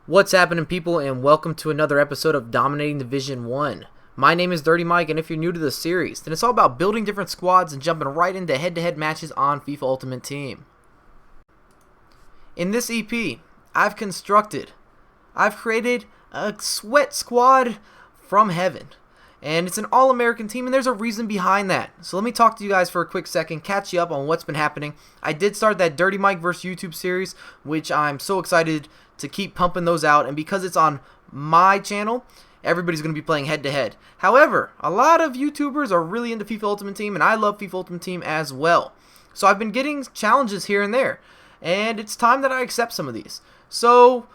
What's happening, people, and welcome to another episode of Dominating Division 1. My name is Dirty Mike, and if you're new to the series, then it's all about building different squads and jumping right into head-to-head matches on FIFA Ultimate Team. In this EP, I've created a sweat squad from heaven. And it's an all-American team, and there's a reason behind that. So let me talk to you guys for a quick second, catch you up on what's been happening. I did start that Dirty Mike vs. YouTube series, which I'm so excited to keep pumping those out. And because it's on my channel, everybody's going to be playing head-to-head. However, a lot of YouTubers are really into FIFA Ultimate Team, and I love FIFA Ultimate Team as well. So I've been getting challenges here and there, and it's time that I accept some of these. So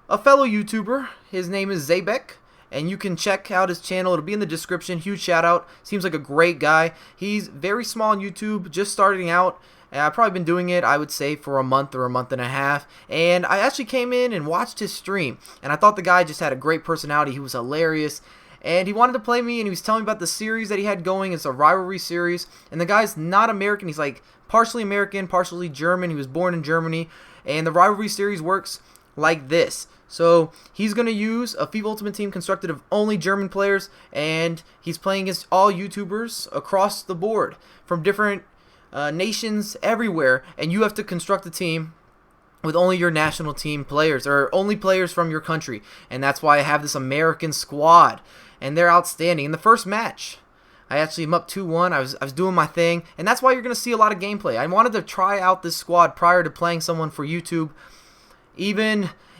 a fellow YouTuber, his name is Zabek, and you can check out his channel. It'll be in the description. Huge shout out. Seems like a great guy. He's very small on YouTube, just starting out. I've probably been doing it, I would say, for a month or a month and a half. And I actually came in and watched his stream. And I thought the guy just had a great personality. He was hilarious. And he wanted to play me, and he was telling me about the series that he had going. It's a rivalry series. And the guy's not American. He's like partially American, partially German. He was born in Germany. And the rivalry series works like this. So he's going to use a FIFA Ultimate Team constructed of only German players, and he's playing against all YouTubers across the board from different nations everywhere, and you have to construct a team with only your national team players, or only players from your country, and that's why I have this American squad, and they're outstanding. In the first match, I actually am up 2-1. I was doing my thing, and that's why you're going to see a lot of gameplay. I wanted to try out this squad prior to playing someone for YouTube.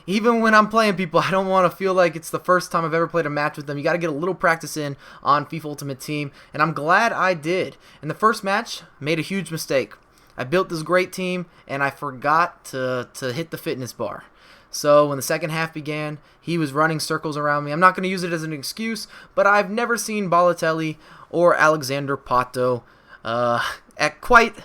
Even when I'm playing people, I don't want to feel like it's the first time I've ever played a match with them. You got to get a little practice in on FIFA Ultimate Team, and I'm glad I did. In the first match, made a huge mistake. I built this great team, and I forgot to hit the fitness bar. So when the second half began, he was running circles around me. I'm not going to use it as an excuse, but I've never seen Balotelli or Alexander Pato at quite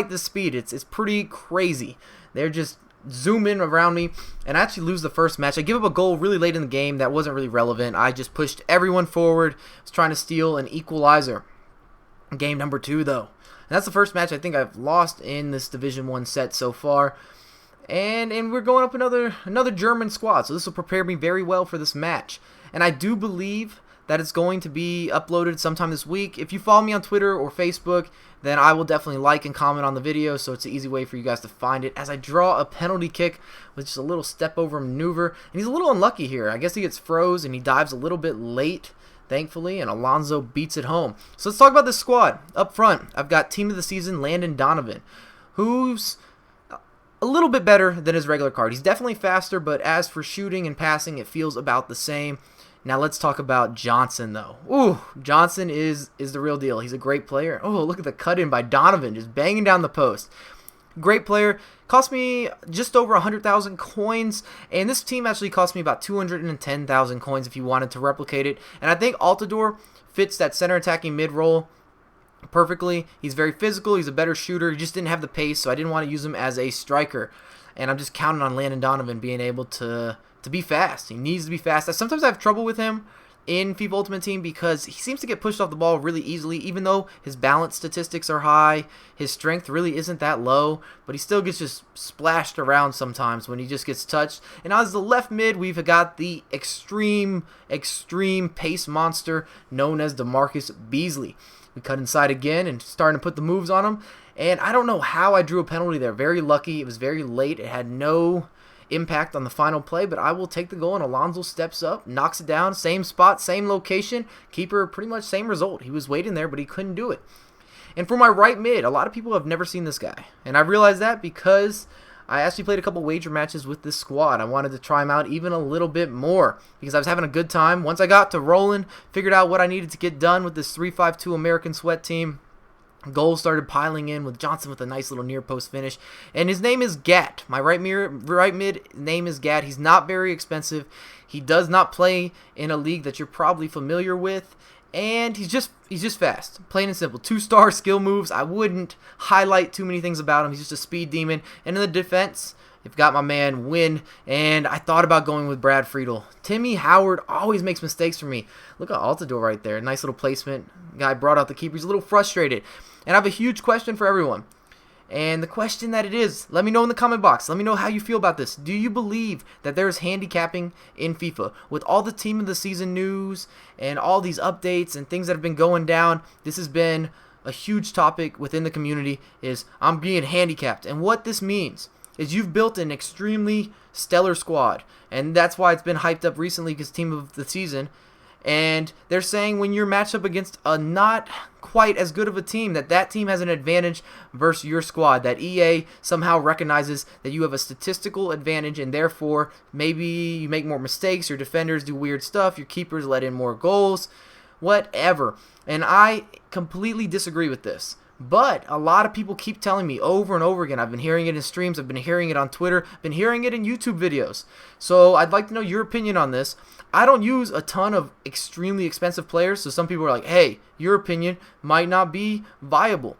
this speed. It's pretty crazy. They're just zoom in around me, and I actually lose the first match. I give up a goal really late in the game that wasn't really relevant. I just pushed everyone forward. I was trying to steal an equalizer. Game number 2, though. And that's the first match I think I've lost in this Division 1 set so far. And we're going up another German squad, so this will prepare me very well for this match. And I do believe that it's going to be uploaded sometime this week. If you follow me on Twitter or Facebook, then I will definitely like and comment on the video, so it's an easy way for you guys to find it. As I draw a penalty kick with just a little step over maneuver, and he's a little unlucky here. I guess he gets froze and he dives a little bit late, thankfully, and Alonso beats it home. So let's talk about this squad. Up front, I've got Team of the Season Landon Donovan, who's a little bit better than his regular card. He's definitely faster, but as for shooting and passing, it feels about the same. Now let's talk about Johnson, though. Ooh, Johnson is the real deal. He's a great player. Oh, look at the cut-in by Donovan, just banging down the post. Great player. Cost me just over 100,000 coins, and this team actually cost me about 210,000 coins if you wanted to replicate it. And I think Altidore fits that center attacking mid role perfectly. He's very physical. He's a better shooter. He just didn't have the pace, so I didn't want to use him as a striker. And I'm just counting on Landon Donovan being able to be fast. He needs to be fast. Sometimes I have trouble with him in FIFA Ultimate Team because he seems to get pushed off the ball really easily, even though his balance statistics are high. His strength really isn't that low, but he still gets just splashed around sometimes when he just gets touched. And as the left mid, we've got the extreme pace monster known as DeMarcus Beasley. We cut inside again and starting to put the moves on him. And I don't know how I drew a penalty there. Very lucky. It was very late. It had no impact on the final play, but I will take the goal, and Alonso steps up, knocks it down, same spot, same location, keeper pretty much same result. He was waiting there, but he couldn't do it. And for my right mid, a lot of people have never seen this guy, and I realized that because I actually played a couple wager matches with this squad. I wanted to try him out even a little bit more because I was having a good time. Once I got to rolling, figured out what I needed to get done with this 3-5-2 American sweat team, goals started piling in with Johnson with a nice little near post finish. And his name is Gat. My right mid name is Gat. He's not very expensive. He does not play in a league that you're probably familiar with. And he's just fast. Plain and simple. 2-star skill moves. I wouldn't highlight too many things about him. He's just a speed demon. And in the defense, you've got my man Win, and I thought about going with Brad Friedel. Timmy Howard always makes mistakes for me. Look at Altidore right there. Nice little placement. Guy brought out the keeper. He's a little frustrated. And I have a huge question for everyone. And the question that it is, let me know in the comment box. Let me know how you feel about this. Do you believe that there's handicapping in FIFA? With all the team of the season news and all these updates and things that have been going down, this has been a huge topic within the community, is I'm being handicapped. And what this means is you've built an extremely stellar squad, and that's why it's been hyped up recently because team of the season. And they're saying when you're matched up against a not quite as good of a team, that team has an advantage versus your squad. That EA somehow recognizes that you have a statistical advantage, and therefore maybe you make more mistakes, your defenders do weird stuff, your keepers let in more goals, whatever. And I completely disagree with this. But a lot of people keep telling me over and over again. I've been hearing it in streams, I've been hearing it on Twitter, been hearing it in YouTube videos. So I'd like to know your opinion on this. I don't use a ton of extremely expensive players, so some people are like, hey, your opinion might not be viable.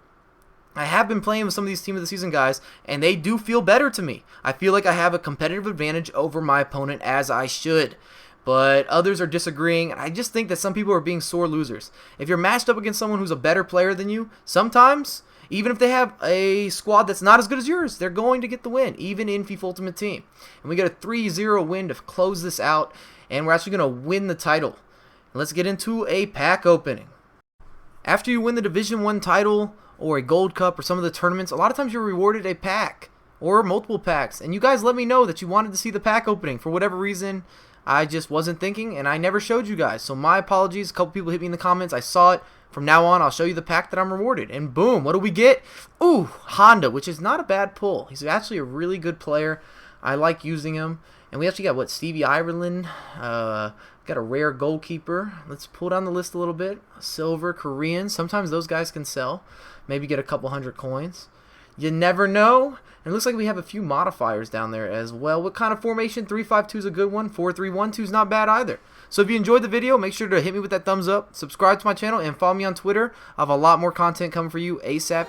I have been playing with some of these team of the season guys, and they do feel better to me. I feel like I have a competitive advantage over my opponent, as I should. But others are disagreeing, and I just think that some people are being sore losers. If you're matched up against someone who's a better player than you, sometimes, even if they have a squad that's not as good as yours, they're going to get the win, even in FIFA Ultimate Team. And we got a 3-0 win to close this out, and we're actually going to win the title. Let's get into a pack opening. After you win the Division 1 title, or a Gold Cup, or some of the tournaments, a lot of times you're rewarded a pack, or multiple packs. And you guys let me know that you wanted to see the pack opening. For whatever reason, I just wasn't thinking, and I never showed you guys. So my apologies. A couple people hit me in the comments. I saw it. From now on, I'll show you the pack that I'm rewarded. And boom, what do we get? Ooh, Honda, which is not a bad pull. He's actually a really good player. I like using him. And we actually got, what, Stevie Ireland. Got a rare goalkeeper. Let's pull down the list a little bit. Silver, Korean. Sometimes those guys can sell. Maybe get a couple hundred coins. You never know. And it looks like we have a few modifiers down there as well. What kind of formation? 3-5-2 is a good one. 4-3-1-2 is not bad either. So if you enjoyed the video, make sure to hit me with that thumbs up, subscribe to my channel, and follow me on Twitter. I have a lot more content coming for you ASAP.